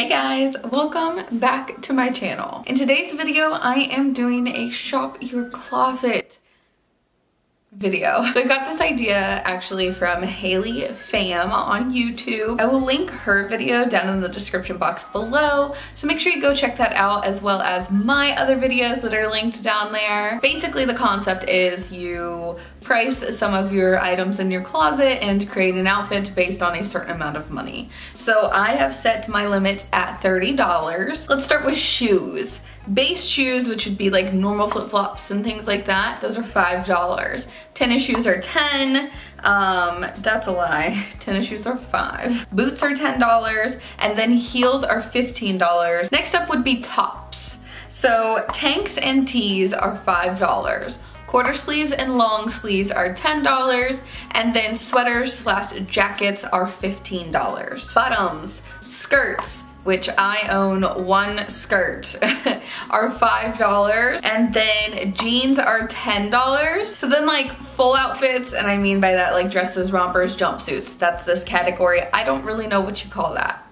Hey guys, welcome back to my channel. In today's video, I am doing a shop your closet video. So I got this idea actually from Haley Pham on YouTube. I will link her video down in the description box below, so make sure you go check that out, as well as my other videos that are linked down there. Basically the concept is you price some of your items in your closet and create an outfit based on a certain amount of money. So I have set my limit at $30. Let's start with shoes. Base shoes, which would be like normal flip-flops and things like that, those are $5. Tennis shoes are $10. That's a lie. Tennis shoes are $5. Boots are $10, and then heels are $15. Next up would be tops. So tanks and tees are $5. Quarter sleeves and long sleeves are $10, and then sweaters slash jackets are $15. Bottoms, skirts, which I own one skirt, are $5, and then jeans are $10. So then like full outfits, and I mean by that like dresses, rompers, jumpsuits, that's this category. I don't really know what you call that.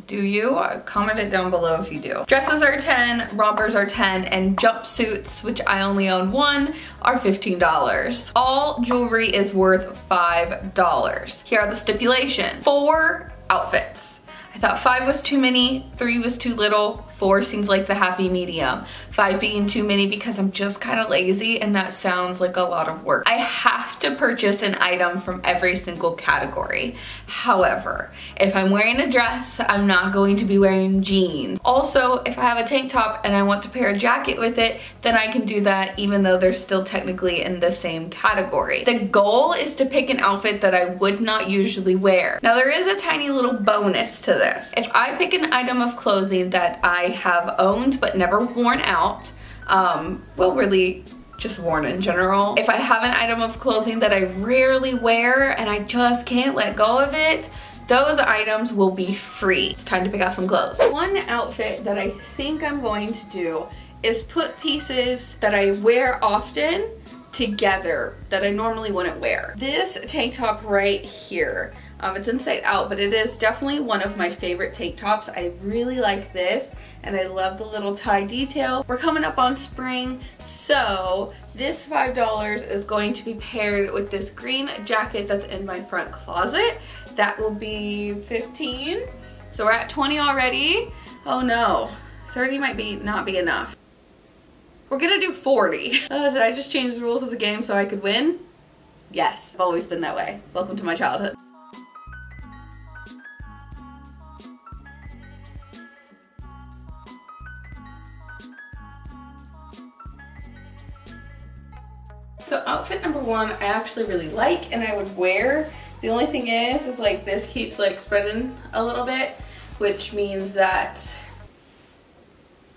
Do you? Comment it down below if you do. Dresses are $10, rompers are $10, and jumpsuits, which I only own one, are $15. All jewelry is worth $5. Here are the stipulations. 4 outfits. I thought 5 was too many, 3 was too little, 4 seems like the happy medium. 5 being too many because I'm just kind of lazy and that sounds like a lot of work. I have to purchase an item from every single category. However, if I'm wearing a dress, I'm not going to be wearing jeans. Also, if I have a tank top and I want to pair a jacket with it, then I can do that even though they're still technically in the same category. The goal is to pick an outfit that I would not usually wear. Now there is a tiny little bonus to this. If I pick an item of clothing that I have owned but never worn out, well, really just worn in general. If I have an item of clothing that I rarely wear and I just can't let go of it, those items will be free. It's time to pick out some clothes. One outfit that I think I'm going to do is put pieces that I wear often together that I normally wouldn't wear. This tank top right here, it's inside out, but it is definitely one of my favorite tank tops. I really like this, and I love the little tie detail. We're coming up on spring, so this $5 is going to be paired with this green jacket that's in my front closet. That will be $15. So we're at 20 already. Oh no, 30 might not be enough. We're gonna do 40. Did I just change the rules of the game so I could win? Yes, I've always been that way. Welcome to my childhood. So outfit number 1, I actually really like and I would wear. The only thing is like this keeps like spreading a little bit, which means that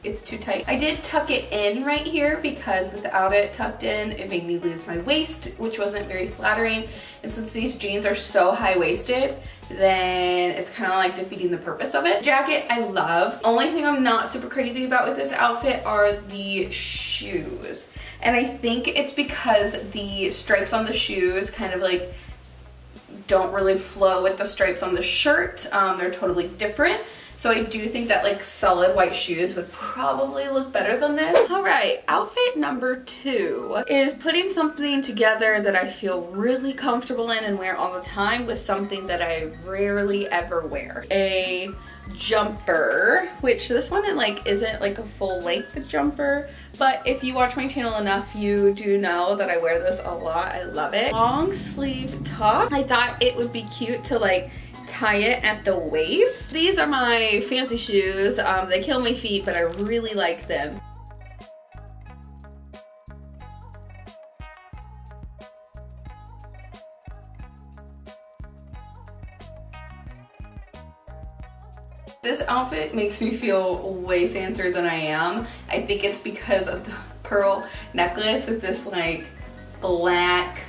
it's too tight. I did tuck it in right here because without it tucked in, it made me lose my waist, which wasn't very flattering. And since these jeans are so high-waisted, then it's kind of like defeating the purpose of it. Jacket, I love. Only thing I'm not super crazy about with this outfit are the shoes. And I think it's because the stripes on the shoes kind of like don't really flow with the stripes on the shirt. They're totally different. So I do think that like solid white shoes would probably look better than this. All right, outfit number 2 is putting something together that I feel really comfortable in and wear all the time with something that I rarely ever wear. A jumper, which this one isn't like a full length jumper, but if you watch my channel enough, you do know that I wear this a lot. I love it. Long sleeve top. I thought it would be cute to like tie it at the waist. These are my fancy shoes. They kill my feet, but I really like them. This outfit makes me feel way fancier than I am. I think it's because of the pearl necklace with this like black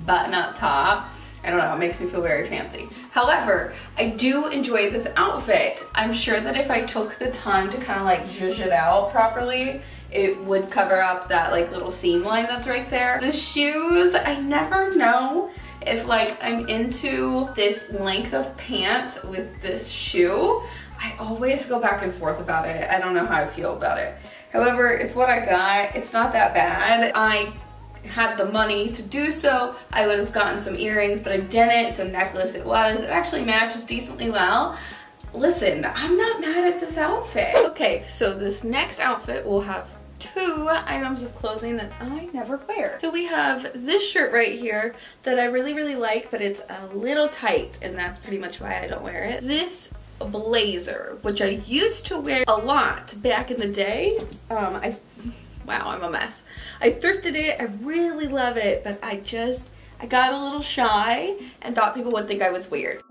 button-up top. I don't know, it makes me feel very fancy. However, I do enjoy this outfit. I'm sure that if I took the time to kind of like zhuzh it out properly, it would cover up that like little seam line that's right there. The shoes, I never know if like I'm into this length of pants with this shoe. I always go back and forth about it. I don't know how I feel about it. However, it's what I got. It's not that bad. I had the money to do so. I would have gotten some earrings, but I didn't, so necklace it was. It actually matches decently well. Listen, I'm not mad at this outfit. Okay, so this next outfit will have 2 items of clothing that I never wear. So we have this shirt right here that I really, really like, but it's a little tight, and that's pretty much why I don't wear it. This blazer, which I used to wear a lot back in the day. Wow, I'm a mess. I thrifted it, I really love it, but I got a little shy and thought people would think I was weird.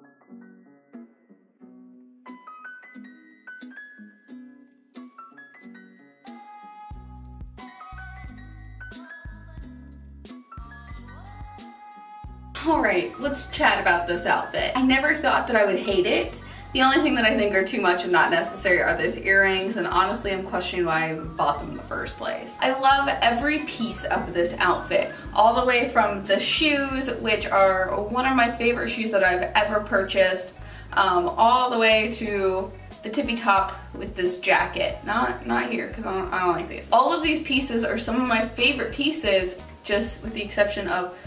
Alright, let's chat about this outfit. I never thought that I would hate it. The only thing that I think are too much and not necessary are those earrings, and honestly I'm questioning why I bought them in the first place. I love every piece of this outfit, all the way from the shoes, which are one of my favorite shoes that I've ever purchased, all the way to the tippy top with this jacket. Not here, because I don't like these. All of these pieces are some of my favorite pieces, just with the exception of,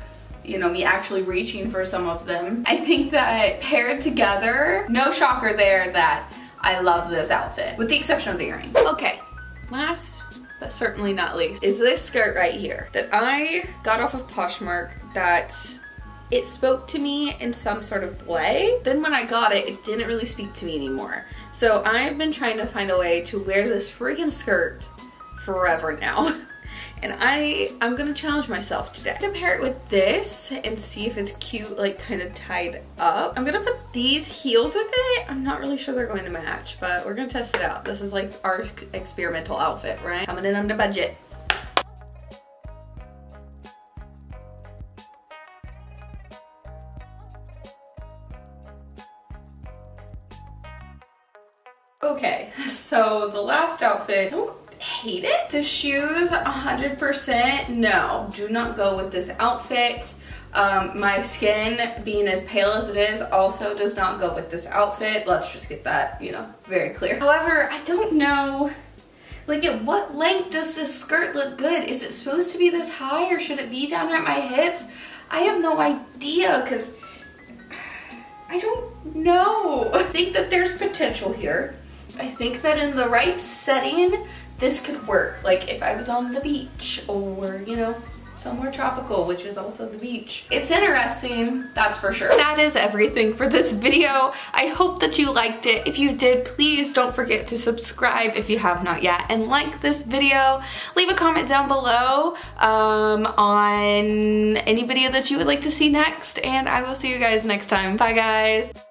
you know, me actually reaching for some of them. I think that paired together, no shocker there that I love this outfit, with the exception of the earring. Okay, last but certainly not least is this skirt right here that I got off of Poshmark, that it spoke to me in some sort of way. Then when I got it, it didn't really speak to me anymore. So I've been trying to find a way to wear this freaking skirt forever now. And I'm gonna challenge myself today to pair it with this and see if it's cute, like kind of tied up. I'm gonna put these heels with it. I'm not really sure they're going to match, but we're gonna test it out. This is like our experimental outfit, right? Coming in under budget. Okay, so the last outfit, don't hate it. The shoes, 100% no, do not go with this outfit. My skin, being as pale as it is, also does not go with this outfit. Let's just get that, you know, very clear. However, I don't know, like at what length does this skirt look good? Is it supposed to be this high, or should it be down at my hips? I have no idea, because I don't know. I think that there's potential here. I think that in the right setting, this could work. Like if I was on the beach, or, you know, somewhere tropical, which is also the beach. It's interesting, that's for sure. That is everything for this video. I hope that you liked it. If you did, please don't forget to subscribe if you have not yet, and like this video. Leave a comment down below on any video that you would like to see next, and I will see you guys next time. Bye guys.